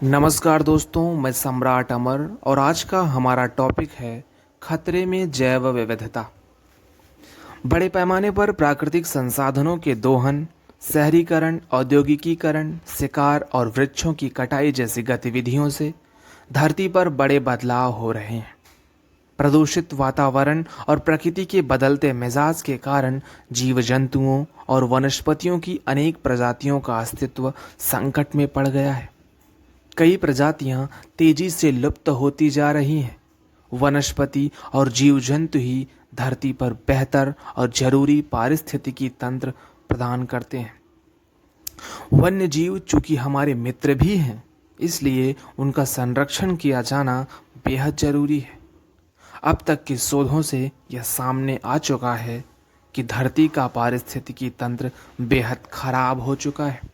नमस्कार दोस्तों, मैं सम्राट अमर और आज का हमारा टॉपिक है खतरे में जैव विविधता। बड़े पैमाने पर प्राकृतिक संसाधनों के दोहन, शहरीकरण, औद्योगिकीकरण, शिकार और वृक्षों की कटाई जैसी गतिविधियों से धरती पर बड़े बदलाव हो रहे हैं। प्रदूषित वातावरण और प्रकृति के बदलते मिजाज के कारण जीव जंतुओं और वनस्पतियों की अनेक प्रजातियों का अस्तित्व संकट में पड़ गया है। कई प्रजातियां तेजी से लुप्त होती जा रही हैं। वनस्पति और जीव जंतु ही धरती पर बेहतर और जरूरी पारिस्थितिकी तंत्र प्रदान करते हैं। वन्य जीव चूंकि हमारे मित्र भी हैं, इसलिए उनका संरक्षण किया जाना बेहद जरूरी है। अब तक के शोधों से यह सामने आ चुका है कि धरती का पारिस्थितिकी तंत्र बेहद खराब हो चुका है।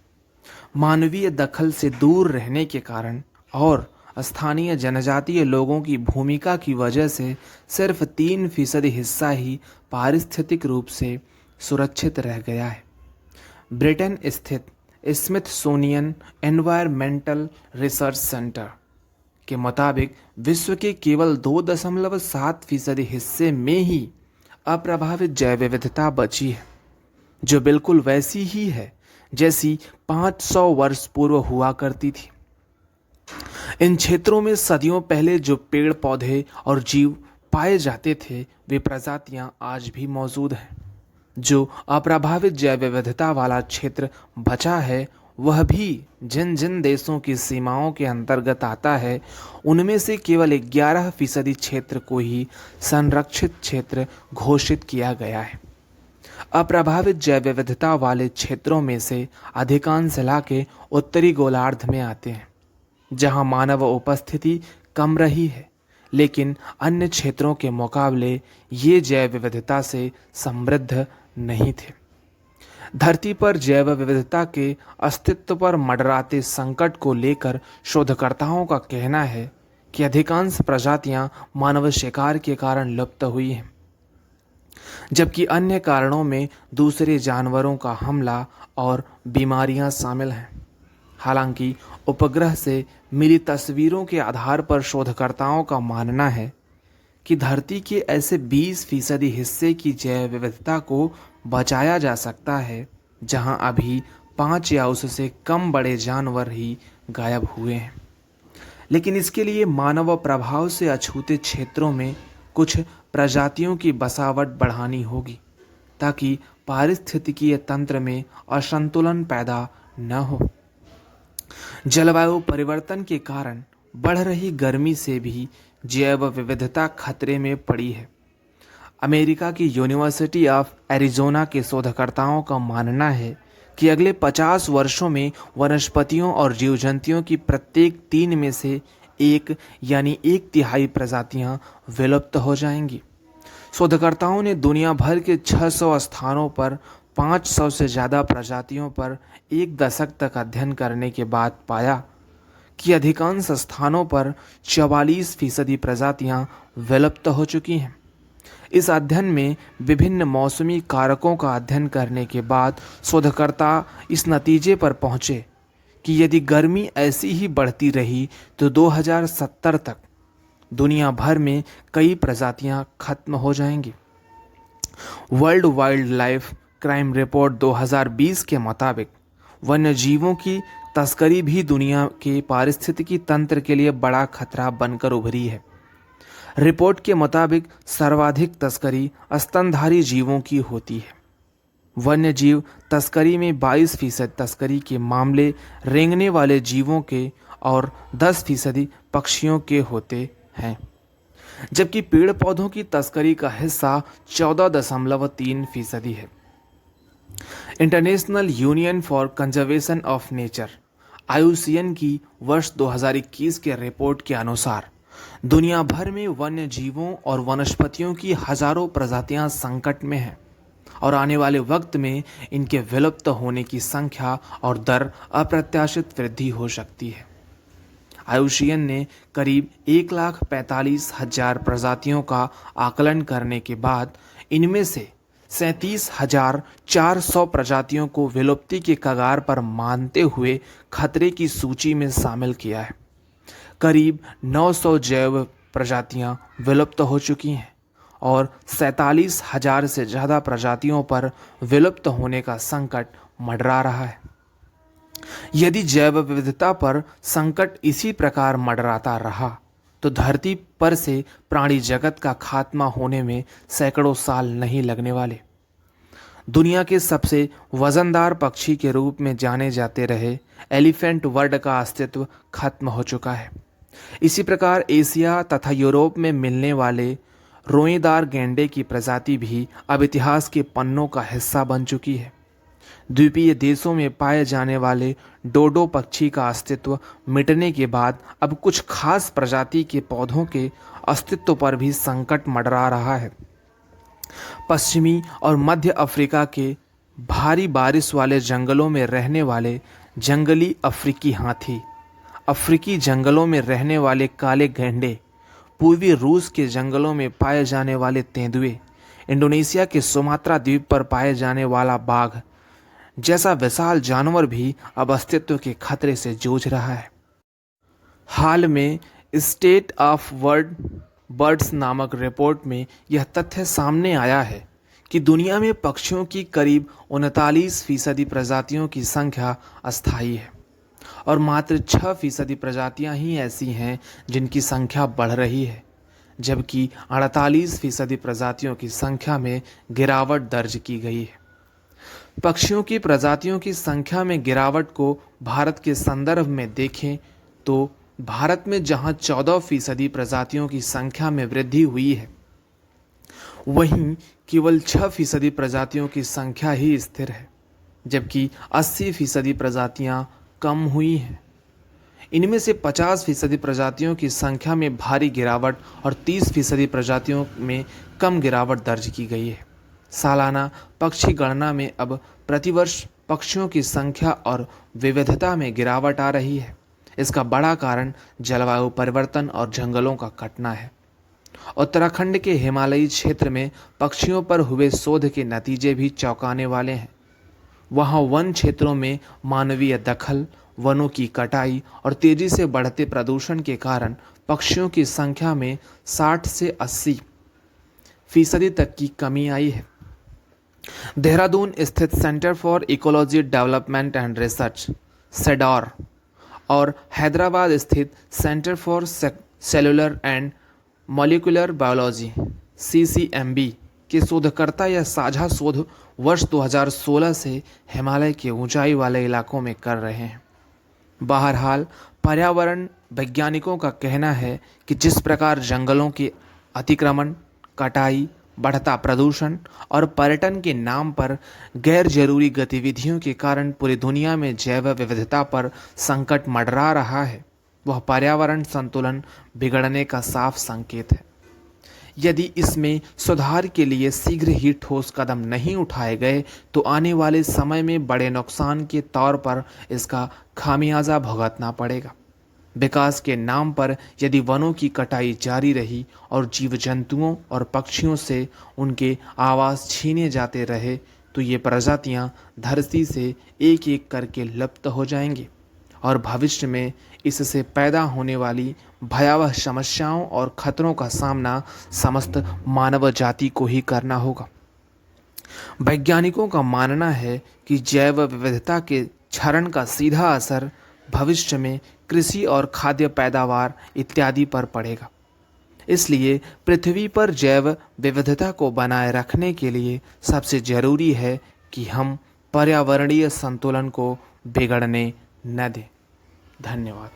मानवीय दखल से दूर रहने के कारण और स्थानीय जनजातीय लोगों की भूमिका की वजह से सिर्फ 3% हिस्सा ही पारिस्थितिक रूप से सुरक्षित रह गया है। ब्रिटेन स्थित स्मिथसोनियन एनवायरमेंटल रिसर्च सेंटर के मुताबिक विश्व के केवल 2.7% हिस्से में ही अप्रभावित जैव विविधता बची है, जो बिल्कुल वैसी ही है जैसी 500 वर्ष पूर्व हुआ करती थी। इन क्षेत्रों में सदियों पहले जो पेड़ पौधे और जीव पाए जाते थे, वे प्रजातियां आज भी मौजूद हैं। जो अप्रभावित जैव विविधता वाला क्षेत्र बचा है, वह भी जिन जिन देशों की सीमाओं के अंतर्गत आता है, उनमें से केवल 11% क्षेत्र को ही संरक्षित क्षेत्र घोषित किया गया है। अप्रभावित जैव विविधता वाले क्षेत्रों में से अधिकांश इलाके उत्तरी गोलार्ध में आते हैं, जहां मानव उपस्थिति कम रही है, लेकिन अन्य क्षेत्रों के मुकाबले ये जैव विविधता से समृद्ध नहीं थे। धरती पर जैव विविधता के अस्तित्व पर मंडराते संकट को लेकर शोधकर्ताओं का कहना है कि अधिकांश प्रजातियां मानव शिकार के कारण लुप्त हुई हैं, जबकि अन्य कारणों में दूसरे जानवरों का हमला और बीमारियां शामिल हैं। हालांकि उपग्रह से मिली तस्वीरों के आधार पर शोधकर्ताओं का मानना है कि धरती के ऐसे 20% हिस्से की जैव विविधता को बचाया जा सकता है, जहां अभी 5 या उससे कम बड़े जानवर ही गायब हुए हैं। लेकिन इसके लिए मानव प्रभाव से अछूते क्षेत्रों में कुछ प्रजातियों की बसावट बढ़ानी होगी, ताकि पारिस्थितिकीय तंत्र में असंतुलन पैदा न हो। जलवायु परिवर्तन के कारण बढ़ रही गर्मी से भी जैव विविधता खतरे में पड़ी है। अमेरिका की यूनिवर्सिटी ऑफ एरिजोना के शोधकर्ताओं का मानना है कि अगले 50 वर्षों में वनस्पतियों और जीव जंतुओं की प्रत्येक 3 में से एक यानी 1/3 प्रजातियां विलुप्त हो जाएंगी। शोधकर्ताओं ने दुनिया भर के 600 स्थानों पर 500 से ज़्यादा प्रजातियों पर 1 दशक तक अध्ययन करने के बाद पाया कि अधिकांश स्थानों पर 44% प्रजातियां विलुप्त हो चुकी हैं। इस अध्ययन में विभिन्न मौसमी कारकों का अध्ययन करने के बाद शोधकर्ता इस नतीजे पर पहुंचे कि यदि गर्मी ऐसी ही बढ़ती रही तो 2070 तक दुनिया भर में कई प्रजातियां खत्म हो जाएंगी। World wild life crime report 2020 के मुताबिक वन्य जीवों की तस्करी भी दुनिया के पारिस्थितिकी तंत्र के लिए बड़ा खतरा बनकर उभरी है। रिपोर्ट के मुताबिक सर्वाधिक तस्करी स्तनधारी जीवों की होती है। वन्य जीव तस्करी में 22% तस्करी के मामले रेंगने वाले जीवों के और 10% पक्षियों के होते हैं, जबकि पेड़ पौधों की तस्करी का हिस्सा 14.3% है। International union for conservation of nature IUCN की वर्ष 2021 के रिपोर्ट के अनुसार दुनिया भर में वन्य जीवों और वनस्पतियों की हजारों प्रजातियां संकट में हैं और आने वाले वक्त में इनके विलुप्त होने की संख्या और दर अप्रत्याशित वृद्धि हो सकती है। IUCN ने करीब 1,45,000 प्रजातियों का आकलन करने के बाद इनमें से 37,400 प्रजातियों को विलुप्ति के कगार पर मानते हुए खतरे की सूची में शामिल किया है। करीब 900 जैव प्रजातियां विलुप्त हो चुकी हैं और 47,000 से ज़्यादा प्रजातियों पर विलुप्त होने का संकट मंडरा रहा है। यदि जैव विविधता पर संकट इसी प्रकार मंडराता रहा तो धरती पर से प्राणी जगत का खात्मा होने में सैकड़ों साल नहीं लगने वाले। दुनिया के सबसे वजनदार पक्षी के रूप में जाने जाते रहे एलिफेंट बर्ड का अस्तित्व खत्म हो चुका है। इसी प्रकार एशिया तथा यूरोप में मिलने वाले रोएदार गैंडे की प्रजाति भी अब इतिहास के पन्नों का हिस्सा बन चुकी है। द्वीपीय देशों में पाए जाने वाले डोडो पक्षी का अस्तित्व मिटने के बाद अब कुछ खास प्रजाति के पौधों के अस्तित्व पर भी संकट मंडरा रहा है। पश्चिमी और मध्य अफ्रीका के भारी बारिश वाले जंगलों में रहने वाले जंगली अफ्रीकी हाथी, अफ्रीकी जंगलों में रहने वाले काले गैंडे, पूर्वी रूस के जंगलों में पाए जाने वाले तेंदुए, इंडोनेशिया के सुमात्रा द्वीप पर पाए जाने वाला बाघ जैसा विशाल जानवर भी अब अस्तित्व के खतरे से जूझ रहा है। हाल में स्टेट ऑफ वर्ल्ड बर्ड्स नामक रिपोर्ट में यह तथ्य सामने आया है कि दुनिया में पक्षियों की करीब 39% प्रजातियों की संख्या अस्थायी है और मात्र 6% प्रजातियां ही ऐसी हैं जिनकी संख्या बढ़ रही है, जबकि 48% प्रजातियों की संख्या में गिरावट दर्ज की गई है। पक्षियों की प्रजातियों की संख्या में गिरावट को भारत के संदर्भ में देखें तो भारत में जहां 14% प्रजातियों की संख्या में वृद्धि हुई है, वहीं केवल 6% प्रजातियों की संख्या ही स्थिर है, जबकि 80% प्रजातियां कम हुई हैं। इनमें से 50% प्रजातियों की संख्या में भारी गिरावट और 30% प्रजातियों में कम गिरावट दर्ज की गई है। सालाना पक्षी गणना में अब प्रतिवर्ष पक्षियों की संख्या और विविधता में गिरावट आ रही है। इसका बड़ा कारण जलवायु परिवर्तन और जंगलों का कटना है। उत्तराखंड के हिमालयी क्षेत्र में पक्षियों पर हुए शोध के नतीजे भी चौंकाने वाले हैं। वहाँ वन क्षेत्रों में मानवीय दखल, वनों की कटाई और तेजी से बढ़ते प्रदूषण के कारण पक्षियों की संख्या में 60 से 80% तक की कमी आई है। देहरादून स्थित centre for ecology development and research CEDAR और हैदराबाद स्थित centre for cellular and molecular biology CCMB के शोधकर्ता यह साझा शोध वर्ष 2016 से हिमालय के ऊंचाई वाले इलाकों में कर रहे हैं। बहरहाल पर्यावरण वैज्ञानिकों का कहना है कि जिस प्रकार जंगलों के अतिक्रमण, कटाई, बढ़ता प्रदूषण और पर्यटन के नाम पर गैर जरूरी गतिविधियों के कारण पूरी दुनिया में जैव विविधता पर संकट मंडरा रहा है, वह पर्यावरण संतुलन बिगड़ने का साफ संकेत है। यदि इसमें सुधार के लिए शीघ्र ही ठोस कदम नहीं उठाए गए तो आने वाले समय में बड़े नुकसान के तौर पर इसका खामियाजा भुगतना पड़ेगा। विकास के नाम पर यदि वनों की कटाई जारी रही और जीव जंतुओं और पक्षियों से उनके आवास छीने जाते रहे तो ये प्रजातियां धरती से एक एक करके लुप्त हो जाएंगी और भविष्य में इससे पैदा होने वाली भयावह समस्याओं और खतरों का सामना समस्त मानव जाति को ही करना होगा। वैज्ञानिकों का मानना है कि जैव विविधता के क्षरण का सीधा असर भविष्य में कृषि और खाद्य पैदावार इत्यादि पर पड़ेगा। इसलिए पृथ्वी पर जैव विविधता को बनाए रखने के लिए सबसे जरूरी है कि हम पर्यावरणीय संतुलन को बिगड़ने न दें। धन्यवाद।